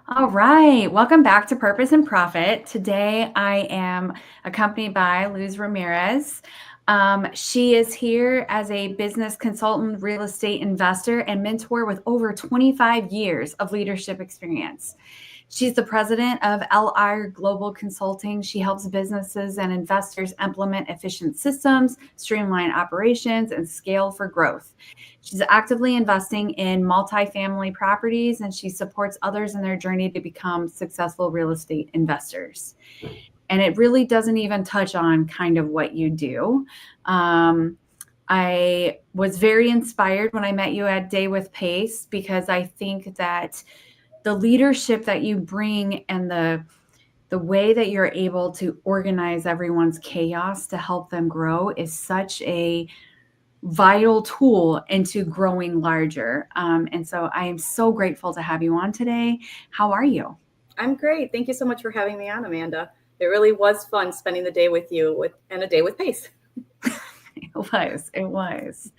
All right. Welcome back to Purpose and Profit. Today I am accompanied by Luz Ramirez. She is here as a business consultant, real estate investor, and mentor with over 25 years of leadership experience. She's the president of LR Global Consulting. She helps businesses and investors implement efficient systems, streamline operations, and scale for growth. She's actively investing in multifamily properties and she supports others in their journey to become successful real estate investors. And it really doesn't even touch on kind of what you do. I was very inspired when I met you at Day with Pace because I think that the leadership that you bring and the way that you're able to organize everyone's chaos to help them grow is such a vital tool into growing larger. And so I am so grateful to have you on today. How are you? I'm great. Thank you so much for having me on, Amanda. It really was fun spending the day with you and a day with Pace. It was.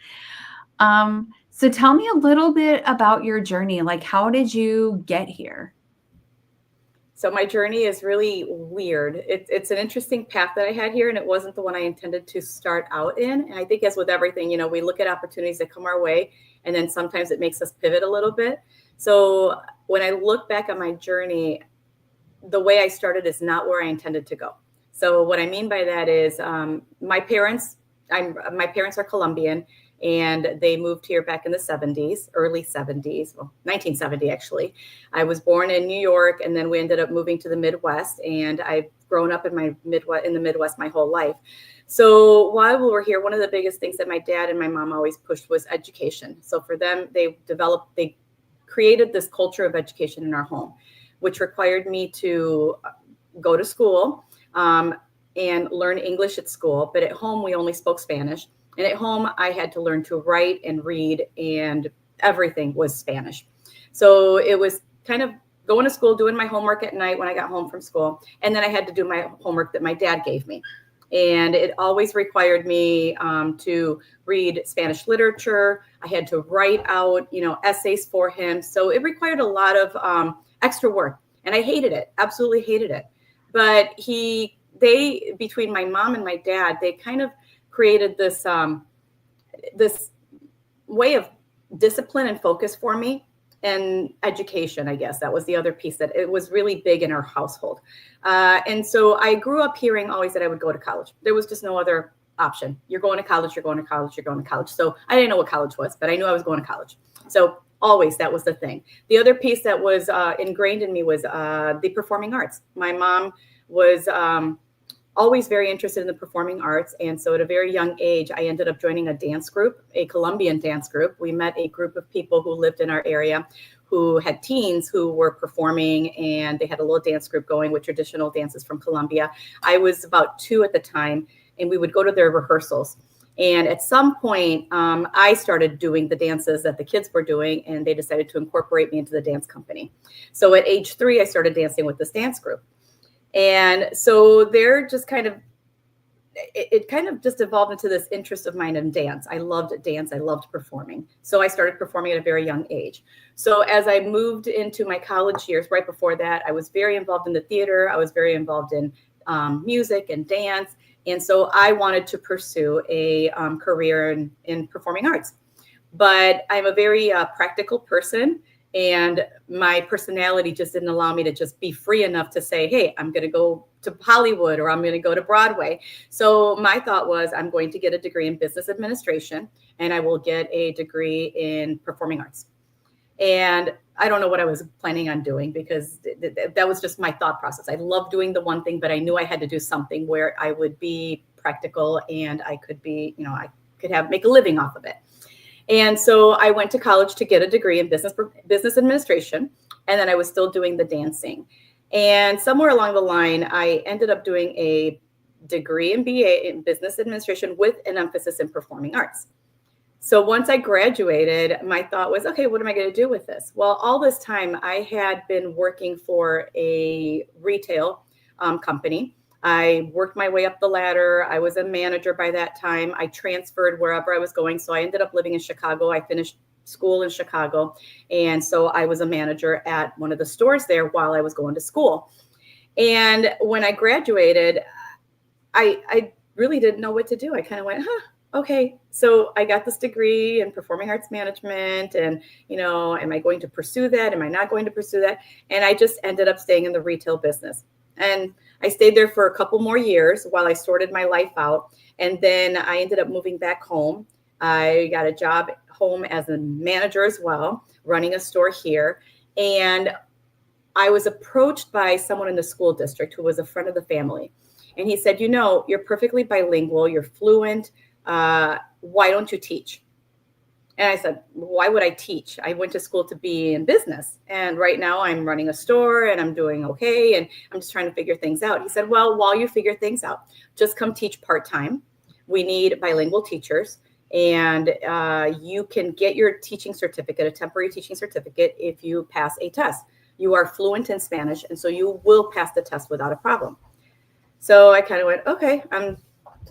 So tell me a little bit about your journey. Like, how did you get here? So my journey is really weird. It's an interesting path that I had here, and it wasn't the one I intended to start out in. And I think as with everything, we look at opportunities that come our way, and then sometimes it makes us pivot a little bit. So when I look back on my journey, the way I started is not where I intended to go. So what I mean by that is my parents are Colombian, and they moved here back in the 70s, early 70s, well, 1970 actually. I was born in New York, and then we ended up moving to the Midwest, and I've grown up in the Midwest my whole life. So while we were here, one of the biggest things that my dad and my mom always pushed was education. So for them, they created this culture of education in our home, which required me to go to school and learn English at school. But at home, we only spoke Spanish. And at home, I had to learn to write and read, and everything was Spanish. So it was kind of going to school, doing my homework at night when I got home from school. And then I had to do my homework that my dad gave me. And it always required me to read Spanish literature. I had to write out, essays for him. So it required a lot of extra work. And I hated it, absolutely hated it. But between my mom and my dad, they kind of created this way of discipline and focus for me, and education. I guess that was the other piece that it was really big in our household. And so I grew up hearing always that I would go to college. There was just no other option. You're going to college, you're going to college, you're going to college. So I didn't know what college was, but I knew I was going to college. So always that was the thing. The other piece that was ingrained in me was the performing arts. My mom was always very interested in the performing arts. And so at a very young age, I ended up joining a dance group, a Colombian dance group. We met a group of people who lived in our area who had teens who were performing, and they had a little dance group going with traditional dances from Colombia. I was about 2 at the time, and we would go to their rehearsals. And at some point, I started doing the dances that the kids were doing, and they decided to incorporate me into the dance company. So at age 3, I started dancing with this dance group. And so they're just it kind of just evolved into this interest of mine in dance. I loved dance. I loved performing. So I started performing at a very young age. So as I moved into my college years, right before that, I was very involved in the theater. I was very involved in music and dance. And so I wanted to pursue a career in performing arts. But I'm a very practical person. And my personality just didn't allow me to just be free enough to say, hey, I'm going to go to Hollywood or I'm going to go to Broadway. So my thought was I'm going to get a degree in business administration and I will get a degree in performing arts. And I don't know what I was planning on doing because that was just my thought process. I love doing the one thing, but I knew I had to do something where I would be practical and I could I could make a living off of it. And so I went to college to get a degree in business administration, and then I was still doing the dancing. And somewhere along the line, I ended up doing a degree in BA in business administration with an emphasis in performing arts. So once I graduated, my thought was, okay, what am I going to do with this? Well, all this time I had been working for a retail company. I worked my way up the ladder. I was a manager by that time. I transferred wherever I was going. So I ended up living in Chicago. I finished school in Chicago. And so I was a manager at one of the stores there while I was going to school. And when I graduated, I really didn't know what to do. I kind of went, okay. So I got this degree in performing arts management, and, am I going to pursue that? Am I not going to pursue that? And I just ended up staying in the retail business. And I stayed there for a couple more years while I sorted my life out. And then I ended up moving back home. I got a job home as a manager as well, running a store here. And I was approached by someone in the school district who was a friend of the family. And he said, you're perfectly bilingual, you're fluent. Why don't you teach? And I said, why would I teach? I went to school to be in business. And right now I'm running a store and I'm doing okay. And I'm just trying to figure things out. He said, well, while you figure things out, just come teach part-time. We need bilingual teachers. And you can get your teaching certificate, a temporary teaching certificate, if you pass a test. You are fluent in Spanish, and so you will pass the test without a problem. So I kind of went, okay,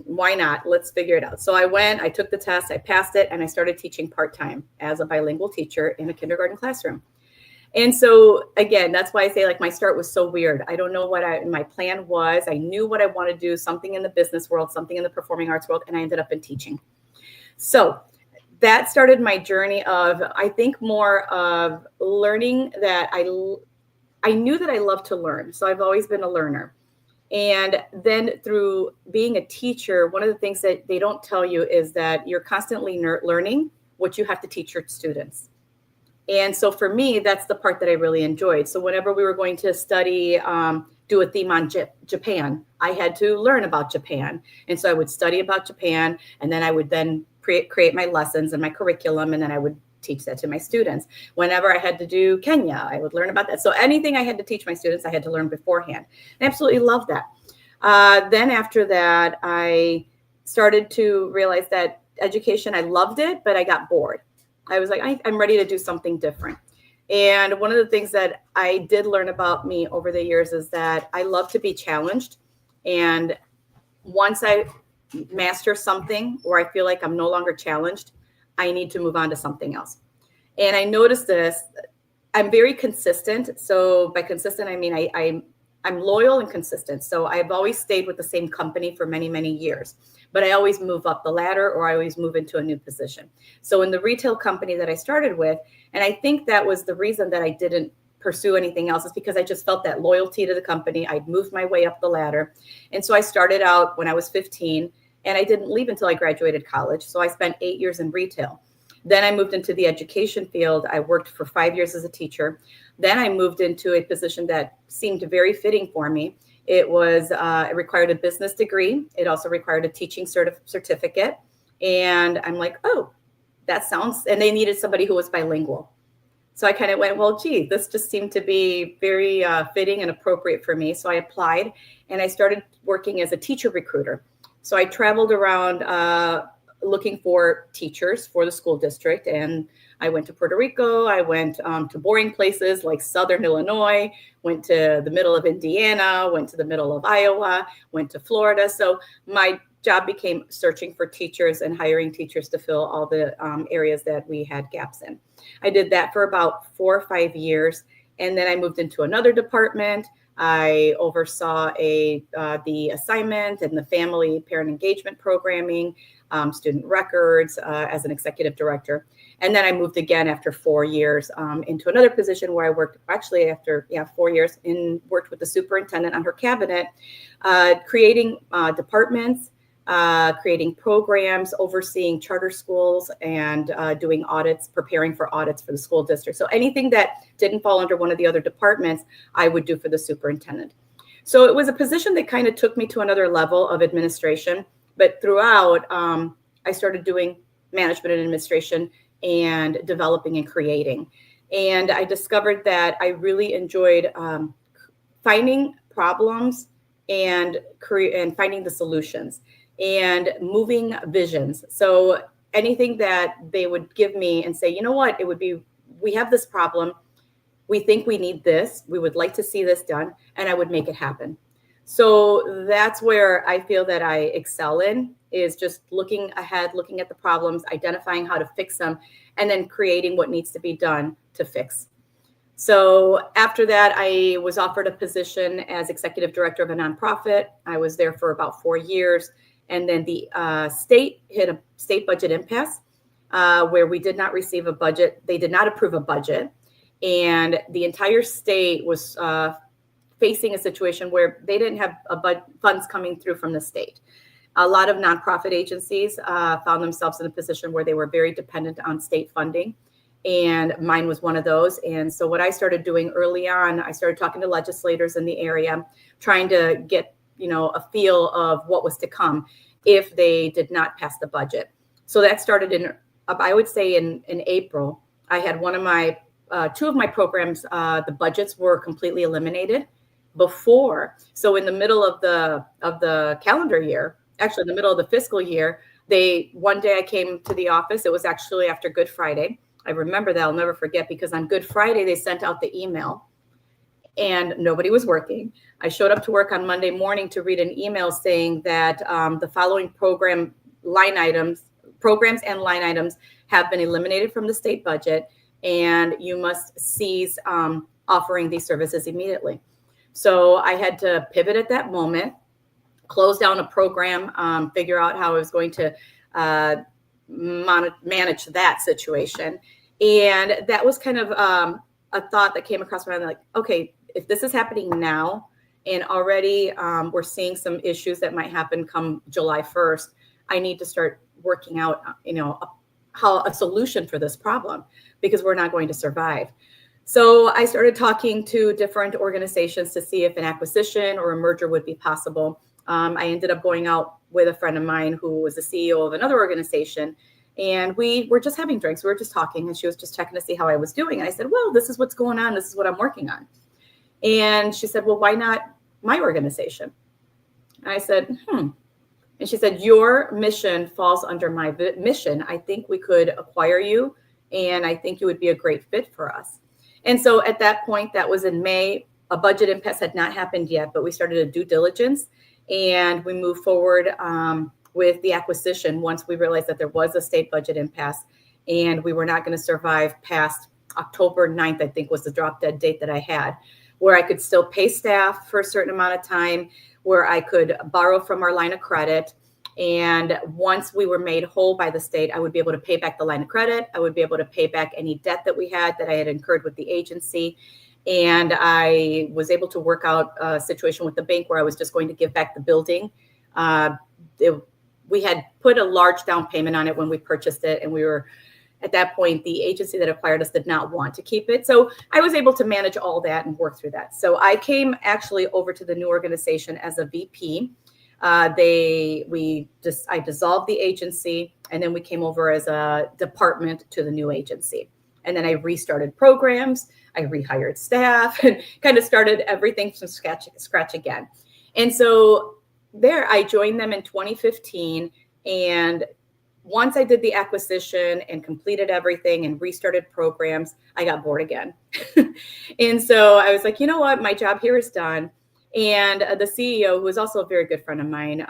why not? Let's figure it out. So I took the test, I passed it, and I started teaching part-time as a bilingual teacher in a kindergarten classroom. And so again, that's why I say, like, my start was so weird. I don't know what my plan was. I knew what I wanted to do, something in the business world, something in the performing arts world, and I ended up in teaching. So that started my journey of, I think, more of learning that I knew that I love to learn. So I've always been a learner. And then through being a teacher, one of the things that they don't tell you is that you're constantly learning what you have to teach your students. And so for me, that's the part that I really enjoyed. So whenever we were going to study, do a theme on Japan, I had to learn about Japan. And so I would study about Japan, and then I would then create my lessons and my curriculum, and then I would teach that to my students. Whenever I had to do Kenya, I would learn about that. So anything I had to teach my students, I had to learn beforehand. I absolutely love that. Then after that, I started to realize that education, I loved it, but I got bored. I was like, I'm ready to do something different. And one of the things that I did learn about me over the years is that I love to be challenged. And once I master something where I feel like I'm no longer challenged, I need to move on to something else. And I noticed this, I'm very consistent. So by consistent, I mean, I'm loyal and consistent. So I've always stayed with the same company for many, many years, but I always move up the ladder, or I always move into a new position. So in the retail company that I started with, and I think that was the reason that I didn't pursue anything else, is because I just felt that loyalty to the company. I'd moved my way up the ladder. And so I started out when I was 15, and I didn't leave until I graduated college. So I spent 8 years in retail. Then I moved into the education field. I worked for 5 years as a teacher. Then I moved into a position that seemed very fitting for me. It required a business degree. It also required a teaching certificate. And I'm like, oh, that sounds, and they needed somebody who was bilingual. So I kind of went, well, gee, this just seemed to be very fitting and appropriate for me. So I applied, and I started working as a teacher recruiter. So I traveled around looking for teachers for the school district. And I went to Puerto Rico. I went to boring places like Southern Illinois, went to the middle of Indiana, went to the middle of Iowa, went to Florida. So my job became searching for teachers and hiring teachers to fill all the areas that we had gaps in. I did that for about 4 or 5 years. And then I moved into another department. I oversaw the assignment and the family parent engagement programming, student records as an executive director. And then I moved again after 4 years into another position where I worked actually after 4 years worked with the superintendent on her cabinet, creating departments, creating programs, overseeing charter schools, and doing audits, preparing for audits for the school district. So anything that didn't fall under one of the other departments, I would do for the superintendent. So it was a position that kind of took me to another level of administration. But throughout, I started doing management and administration and developing and creating. And I discovered that I really enjoyed finding problems and finding the solutions and moving visions. So anything that they would give me and say, you know what, we have this problem. We think we need this. We would like to see this done. And I would make it happen. So that's where I feel that I excel in, is just looking ahead, looking at the problems, identifying how to fix them, and then creating what needs to be done to fix. So after that, I was offered a position as executive director of a nonprofit. I was there for about 4 years. And then the state hit a state budget impasse where we did not receive a budget. They did not approve a budget. And the entire state was facing a situation where they didn't have funds coming through from the state. A lot of nonprofit agencies found themselves in a position where they were very dependent on state funding. And mine was one of those. And so what I started doing early on, I started talking to legislators in the area, trying to get, a feel of what was to come if they did not pass the budget. So that started in, I would say in April. I had one of my, two of my programs, the budgets were completely eliminated before. So in the middle of the calendar year, actually in the middle of the fiscal year, one day I came to the office. It was actually after Good Friday. I remember that. I'll never forget, because on Good Friday, they sent out the email and nobody was working. I showed up to work on Monday morning to read an email saying that the following programs and line items have been eliminated from the state budget, and you must cease offering these services immediately. So I had to pivot at that moment, close down a program, figure out how I was going to manage that situation. And that was kind of a thought that came across my mind, like, okay, if this is happening now and already we're seeing some issues that might happen come July 1st, I need to start working out, how a solution for this problem, because we're not going to survive. So I started talking to different organizations to see if an acquisition or a merger would be possible. I ended up going out with a friend of mine who was the CEO of another organization, and we were just having drinks. We were just talking, and she was just checking to see how I was doing. And I said, well, this is what's going on. This is what I'm working on. And she said, well, why not my organization? And I said, And she said, your mission falls under my mission. I think we could acquire you, and I think you would be a great fit for us. And so at that point, that was in May, a budget impasse had not happened yet, but we started a due diligence, and we moved forward with the acquisition once we realized that there was a state budget impasse and we were not going to survive past October 9th, I think was the drop dead date that I had, where I could still pay staff for a certain amount of time, where I could borrow from our line of credit. And once we were made whole by the state, I would be able to pay back the line of credit. I would be able to pay back any debt that I had incurred with the agency. And I was able to work out a situation with the bank where I was just going to give back the building. We had put a large down payment on it when we purchased it. And we were, at that point, the agency that acquired us did not want to keep it. So I was able to manage all that and work through that. So I came actually over to the new organization as a VP. I dissolved the agency, and then we came over as a department to the new agency. And then I restarted programs, I rehired staff, and kind of started everything from scratch again. And so there, I joined them in 2015. And once I did the acquisition and completed everything and restarted programs, I got bored again. And so I was like, you know what, my job here is done. And the CEO, who was also a very good friend of mine,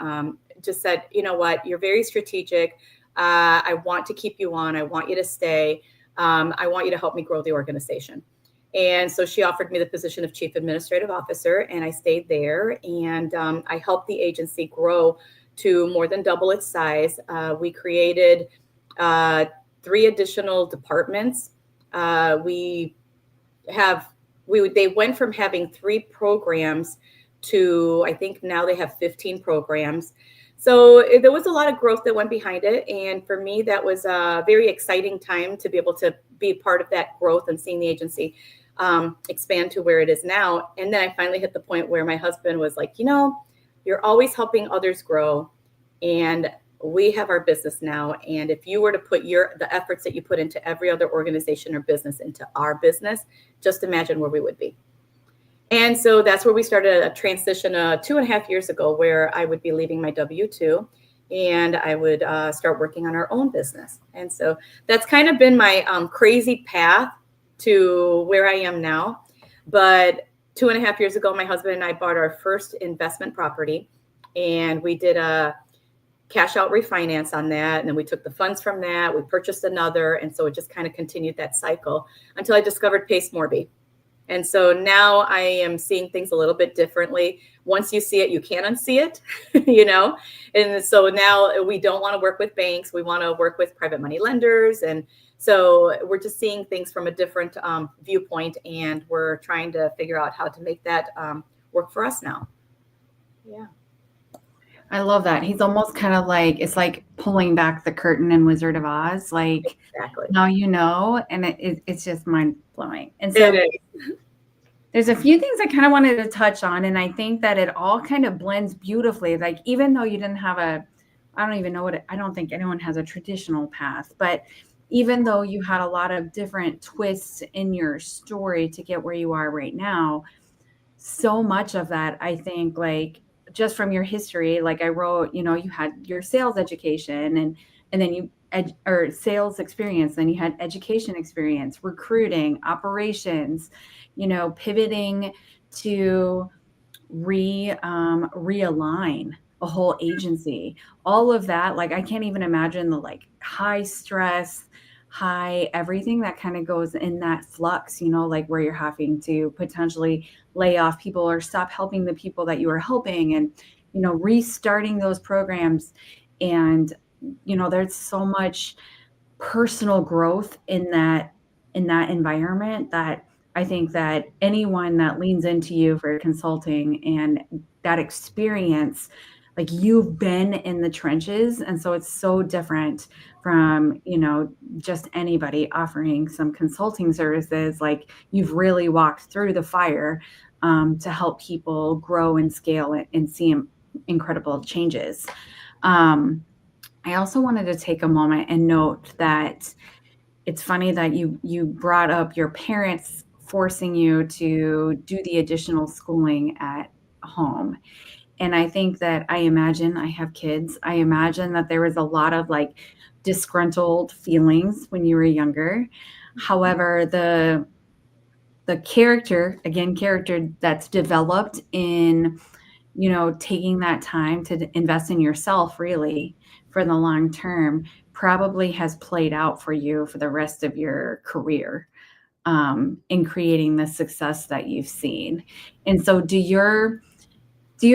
just said, you know what, you're very strategic. I want to keep you on. I want you to stay. I want you to help me grow the organization. And so she offered me the position of Chief Administrative Officer, and I stayed there. And I helped the agency grow to more than double its size. We created 3 additional departments. They went from having 3 programs to, I think now they have 15 programs. So there was a lot of growth that went behind it. And for me, that was a very exciting time to be able to be part of that growth and seeing the agency expand to where it is now. And then I finally hit the point where my husband was like, you're always helping others grow, and we have our business now. And if you were to put the efforts that you put into every other organization or business into our business, just imagine where we would be. And so that's where we started a transition 2.5 years ago, where I would be leaving my W-2 and I would start working on our own business. And so that's kind of been my crazy path to where I am now. But 2.5 years ago, my husband and I bought our first investment property, and we did cash out refinance on that. And then we took the funds from that, we purchased another. And so it just kind of continued that cycle until I discovered Pace Morby. And so now I am seeing things a little bit differently. Once you see it, you can't unsee it, you know? And so now we don't want to work with banks. We want to work with private money lenders. And so we're just seeing things from a different viewpoint, and we're trying to figure out how to make that work for us now. Yeah. I love that. He's almost kind of like, it's like pulling back the curtain in Wizard of Oz. Like, exactly. Now you know, and it's just mind blowing. And so there's a few things I kind of wanted to touch on, and I think that it all kind of blends beautifully. Like, even though you didn't have I don't think anyone has a traditional path, but even though you had a lot of different twists in your story to get where you are right now, so much of that, I think, like, just from your history, like I wrote, you had your sales education and then you or sales experience, then you had education experience, recruiting, operations, pivoting to realign a whole agency, all of that. Like, I can't even imagine the like high stress, high everything that kind of goes in that flux, like where you're having to potentially lay off people or stop helping the people that you were helping, and restarting those programs. And there's so much personal growth in that environment that I think that anyone that leans into you for consulting and that experience, like, you've been in the trenches. And so it's so different from, just anybody offering some consulting services. Like, you've really walked through the fire to help people grow and scale and see incredible changes. I also wanted to take a moment and note that it's funny that you brought up your parents forcing you to do the additional schooling at home. And I think that I have kids. I imagine that there was a lot of like disgruntled feelings when you were younger. However, the character that's developed in, taking that time to invest in yourself really for the long term probably has played out for you for the rest of your career in creating the success that you've seen. And so do your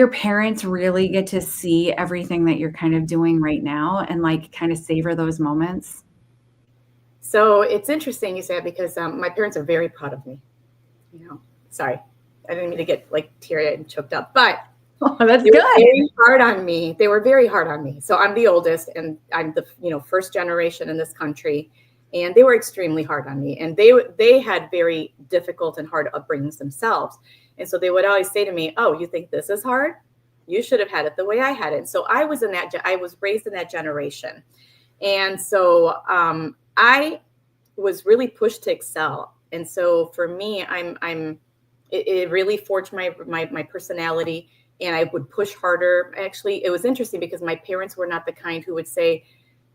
parents really get to see everything that you're kind of doing right now and like kind of savor those moments? So it's interesting you say that, because my parents are very proud of me. Sorry, I didn't mean to get like teary-eyed and choked up, but that's they good. were very hard on me. They were very hard on me. So I'm the oldest, and I'm the first generation in this country, and they were extremely hard on me. And they had very difficult and hard upbringings themselves. And so they would always say to me, "Oh, you think this is hard? You should have had it the way I had it." So I was raised in that generation, and so I was really pushed to excel. And so for me, it really forged my personality. And I would push harder. Actually, it was interesting because my parents were not the kind who would say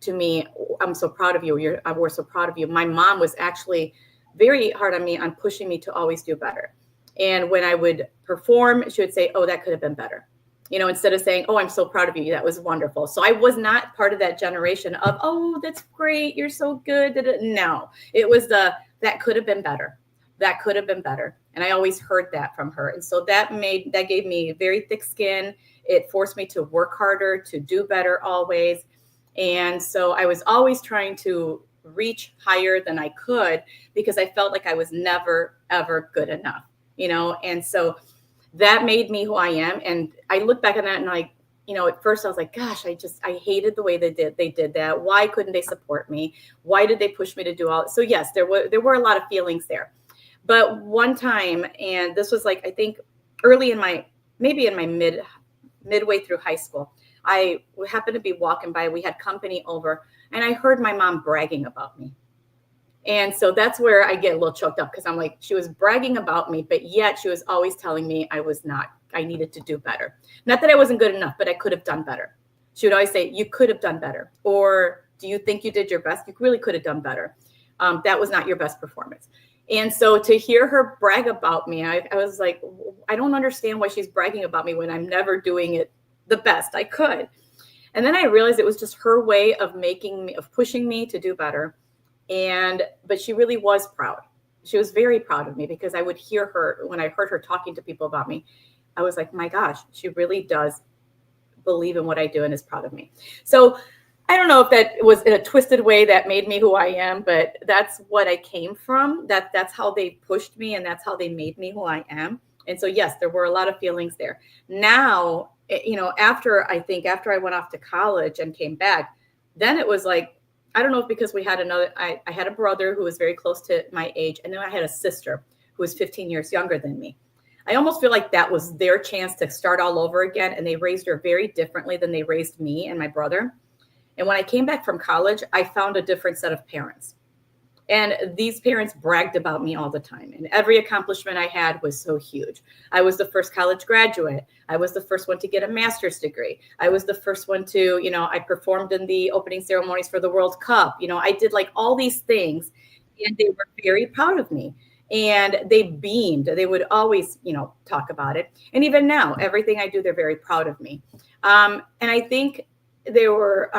to me, "I'm so proud of you. We're so proud of you." My mom was actually very hard on me on pushing me to always do better. And when I would perform, she would say, "Oh, that could have been better." Instead of saying, "Oh, I'm so proud of you. That was wonderful." So I was not part of that generation of, "Oh, that's great. You're so good." No, it was that could have been better. That could have been better. And I always heard that from her. And so that gave me very thick skin. It forced me to work harder, to do better always. And so I was always trying to reach higher than I could, because I felt like I was never, ever good enough, And so that made me who I am. And I look back on that and like, at first I was like, gosh, I hated the way they did that. Why couldn't they support me? Why did they push me to do all it? So yes, there were a lot of feelings there. But one time, and this was like, I think early maybe in my midway through high school, I happened to be walking by, we had company over, and I heard my mom bragging about me. And so that's where I get a little choked up, because I'm like, she was bragging about me, but yet she was always telling me I needed to do better. Not that I wasn't good enough, but I could have done better. She would always say, "You could have done better." Or, "Do you think you did your best? You really could have done better. That was not your best performance." And so to hear her brag about me, I was like, I don't understand why she's bragging about me when I'm never doing it the best I could. And then I realized it was just her way of pushing me to do better. But she really was proud. She was very proud of me, because I would hear her, when I heard her talking to people about me, I was like, my gosh, she really does believe in what I do and is proud of me. So I don't know if that was in a twisted way that made me who I am, but that's what I came from. That's how they pushed me, and that's how they made me who I am. And so, yes, there were a lot of feelings there. Now, after I went off to college and came back, then it was like, I don't know if because we had I had a brother who was very close to my age, and then I had a sister who was 15 years younger than me. I almost feel like that was their chance to start all over again, and they raised her very differently than they raised me and my brother. And when I came back from college, I found a different set of parents. And these parents bragged about me all the time. And every accomplishment I had was so huge. I was the first college graduate. I was the first one to get a master's degree. I was the first one to, I performed in the opening ceremonies for the World Cup. I did like all these things, and they were very proud of me. And they beamed. They would always, talk about it. And even now, everything I do, they're very proud of me. And I think they were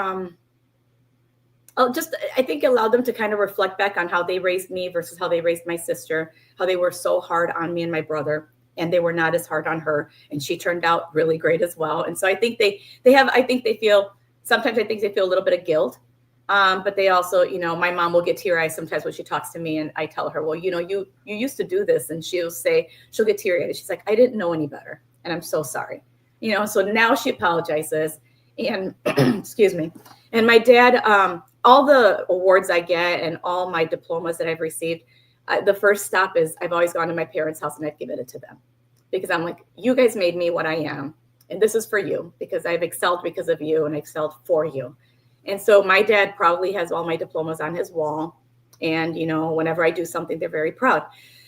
I think allowed them to kind of reflect back on how they raised me versus how they raised my sister, how they were so hard on me and my brother, and they were not as hard on her. And she turned out really great as well. And so I think sometimes I think they feel a little bit of guilt. But they also, my mom will get teary-eyed sometimes when she talks to me, and I tell her, well, you used to do this, and she'll get teary-eyed. She's like, I didn't know any better, and I'm so sorry. So now she apologizes, and excuse me. And my dad, all the awards I get and all my diplomas that I've received, the first stop is I've always gone to my parents' house and I've given it to them, because I'm like, you guys made me what I am, and this is for you, because I've excelled because of you and excelled for you. And so my dad probably has all my diplomas on his wall. And, whenever I do something, they're very proud.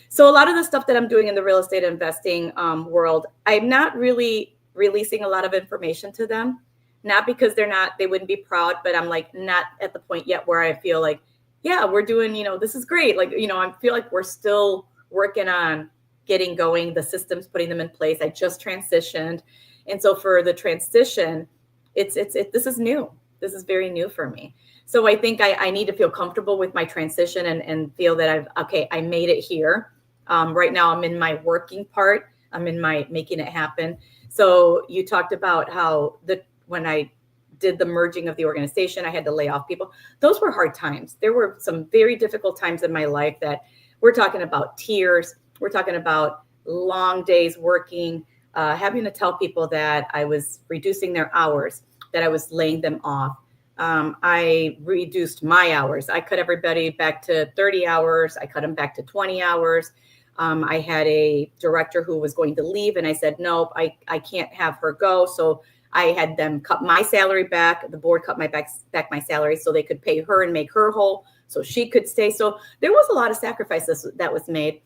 So a lot of the stuff that I'm doing in the real estate investing world, I'm not really releasing a lot of information to them, not because they wouldn't be proud, but I'm like, not at the point yet where I feel like, yeah, we're doing, this is great. Like, I feel like we're still working on getting going, the systems, putting them in place. I just transitioned. And so for the transition, this is new. This is very new for me. So I think I need to feel comfortable with my transition and feel that I made it here. Right now I'm in my working part. I'm in my making it happen. So you talked about how when I did the merging of the organization, I had to lay off people. Those were hard times. There were some very difficult times in my life that we're talking about tears. We're talking about long days working, having to tell people that I was reducing their hours, that I was laying them off. I reduced my hours. I cut everybody back to 30 hours. I cut them back to 20 hours. I had a director who was going to leave, and I said, nope, I can't have her go. So I had them cut my salary back. The board cut back my salary so they could pay her and make her whole so she could stay. So there was a lot of sacrifices that was made.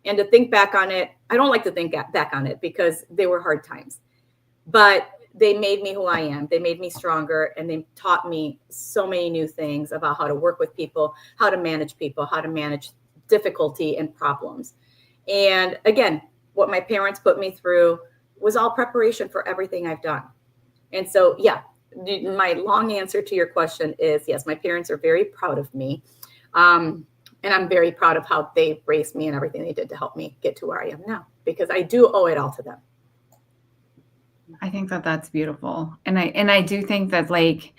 And to think back on it, I don't like to think back on it because they were hard times. But they made me who I am. They made me stronger, and they taught me so many new things about how to work with people, how to manage people, how to manage difficulty and problems. And again, what my parents put me through was all preparation for everything I've done. And so, yeah, my long answer to your question is yes, my parents are very proud of me. And I'm very proud of how they raised me and everything they did to help me get to where I am now, because I do owe it all to them. I think that that's beautiful. And I do think that, like,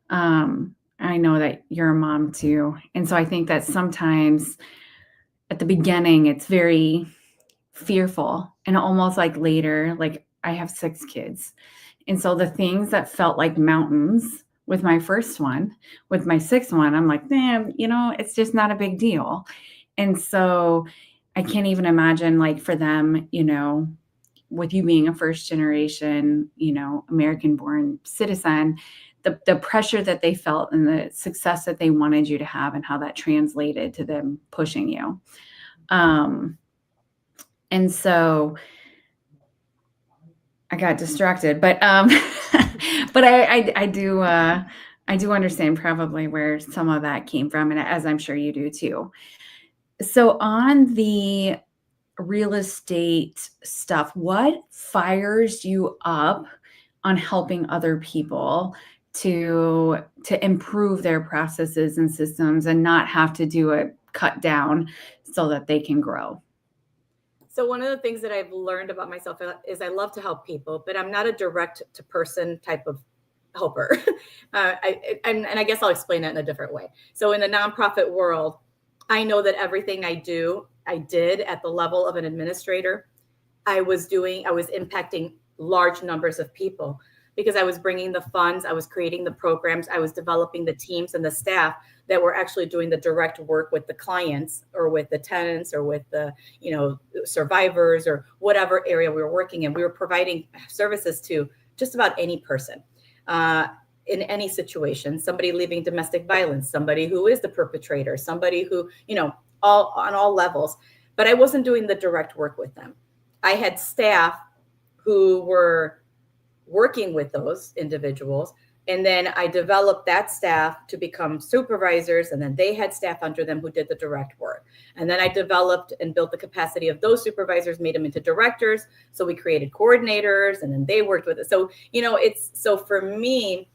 I know that you're a mom too. And so I think that sometimes at the beginning, it's very fearful, and almost like later, like I have 6 kids. And so the things that felt like mountains with my first one, with my 6th one, I'm like, damn, it's just not a big deal. And so I can't even imagine, like, for them, with you being a first generation, American born citizen, the pressure that they felt and the success that they wanted you to have, and how that translated to them pushing you. And so I got distracted, but but I do understand probably where some of that came from, and as I'm sure you do too. So on the real estate stuff, what fires you up on helping other people to improve their processes and systems and not have to do it cut down so that they can grow. So one of the things that I've learned about myself is I love to help people, but I'm not a direct to person type of helper. And I guess I'll explain that in a different way. So in the nonprofit world, I know that everything I did at the level of an administrator. I was impacting large numbers of people because I was bringing the funds, I was creating the programs, I was developing the teams and the staff that were actually doing the direct work with the clients or with the tenants or with the, survivors or whatever area we were working in. We were providing services to just about any person in any situation, somebody leaving domestic violence, somebody who is the perpetrator, somebody who, all on all levels. But I wasn't doing the direct work with them. I had staff who were working with those individuals. And then I developed that staff to become supervisors. And then they had staff under them who did the direct work. And then I developed and built the capacity of those supervisors, made them into directors. So we created coordinators and then they worked with it. So, so for me,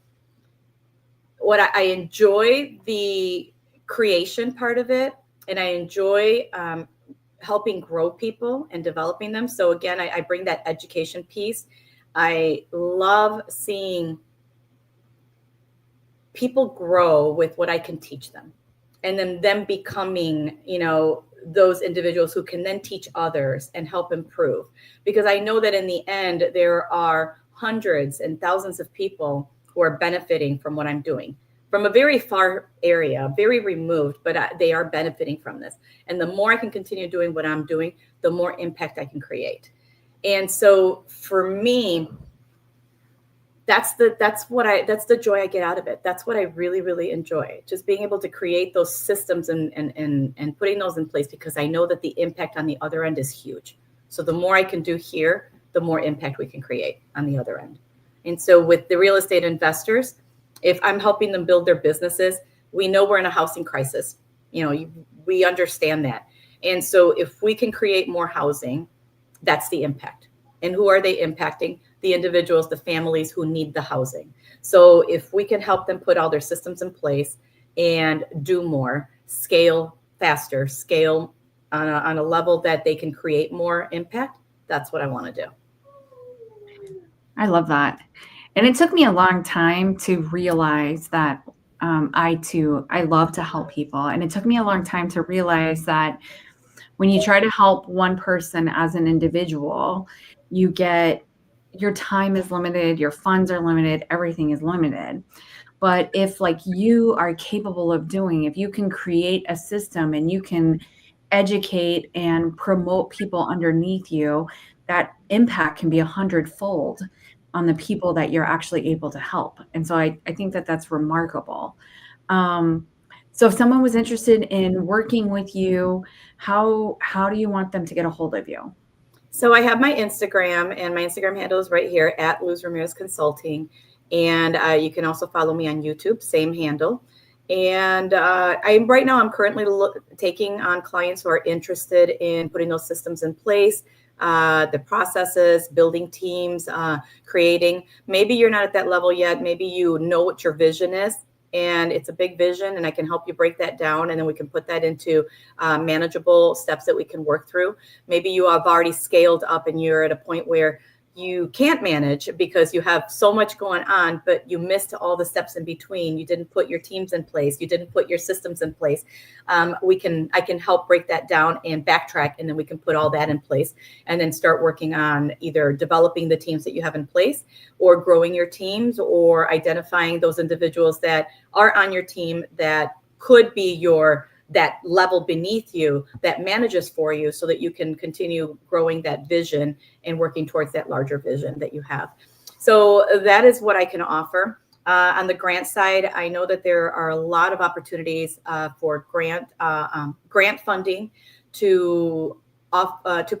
what I enjoy the creation part of it. And I enjoy helping grow people and developing them. So again, I bring that education piece. I love seeing people grow with what I can teach them, and then them becoming, those individuals who can then teach others and help improve. Because I know that in the end, there are hundreds and thousands of people who are benefiting from what I'm doing from a very far area, very removed, but they are benefiting from this. And the more I can continue doing what I'm doing, the more impact I can create. And so for me, that's the joy I get out of it. That's what I really, really enjoy. Just being able to create those systems and putting those in place, because I know that the impact on the other end is huge. So the more I can do here, the more impact we can create on the other end. And so with the real estate investors, if I'm helping them build their businesses, we know we're in a housing crisis. We understand that. And so if we can create more housing, that's the impact. And who are they impacting? The individuals, the families who need the housing. So if we can help them put all their systems in place and do more, scale faster, scale on a level that they can create more impact, that's what I want to do. I love that. And it took me a long time to realize that I love to help people. And it took me a long time to realize that when you try to help one person as an individual, your time is limited, your funds are limited, everything is limited. But if you are capable of if you can create a system and you can educate and promote people underneath you, that impact can be 100-fold on the people that you're actually able to help. And so I think that that's remarkable. So if someone was interested in working with you, how do you want them to get a hold of you? So I have my Instagram, and my Instagram handle is right here at Luz Ramirez Consulting. And you can also follow me on YouTube, same handle. And right now I'm currently taking on clients who are interested in putting those systems in place, the processes, building teams, creating. Maybe you're not at that level yet. Maybe you know what your vision is, and it's a big vision, and I can help you break that down, and then we can put that into manageable steps that we can work through. Maybe you have already scaled up and you're at a point where you can't manage because you have so much going on, but you missed all the steps in between. You didn't put your teams in place. You didn't put your systems in place. I can help break that down and backtrack, and then we can put all that in place and then start working on either developing the teams that you have in place or growing your teams or identifying those individuals that are on your team that could be that level beneath you that manages for you so that you can continue growing that vision and working towards that larger vision that you have. So that is what I can offer. On the grant side, I know that there are a lot of opportunities for grant funding to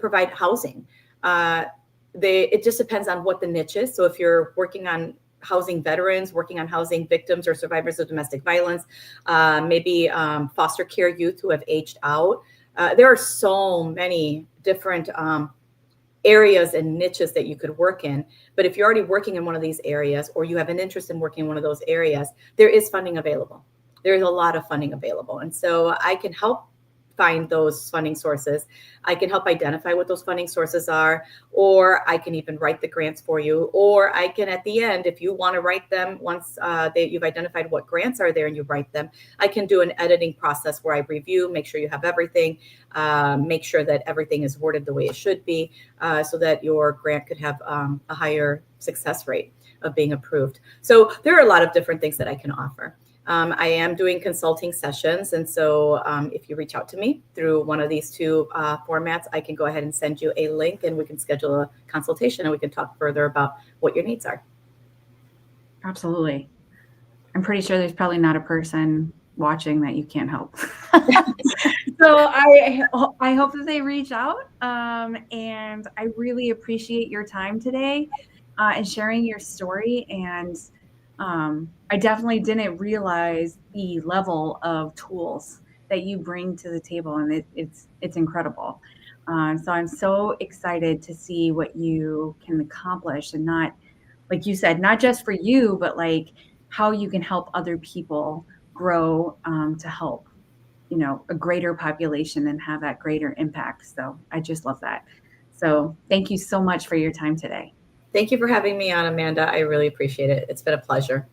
provide housing. It just depends on what the niche is. So if you're working on housing veterans, working on housing victims or survivors of domestic violence, maybe foster care youth who have aged out. There are so many different areas and niches that you could work in. But if you're already working in one of these areas, or you have an interest in working in one of those areas, there is funding available. There's a lot of funding available. And so I can help find those funding sources. I can help identify what those funding sources are, or I can even write the grants for you, or I can, at the end, if you want to write them, once you've identified what grants are there and you write them, I can do an editing process where I review, make sure you have everything, make sure that everything is worded the way it should be, so that your grant could have a higher success rate of being approved. So there are a lot of different things that I can offer. I am doing consulting sessions. And so if you reach out to me through one of these two formats, I can go ahead and send you a link and we can schedule a consultation and we can talk further about what your needs are. Absolutely. I'm pretty sure there's probably not a person watching that you can't help. So I hope that they reach out. And I really appreciate your time today and sharing your story. And I definitely didn't realize the level of tools that you bring to the table, and it's incredible. So I'm so excited to see what you can accomplish, and not, like you said, not just for you, but like how you can help other people grow to help, a greater population and have that greater impact. So I just love that. So thank you so much for your time today. Thank you for having me on, Amanda. I really appreciate it. It's been a pleasure.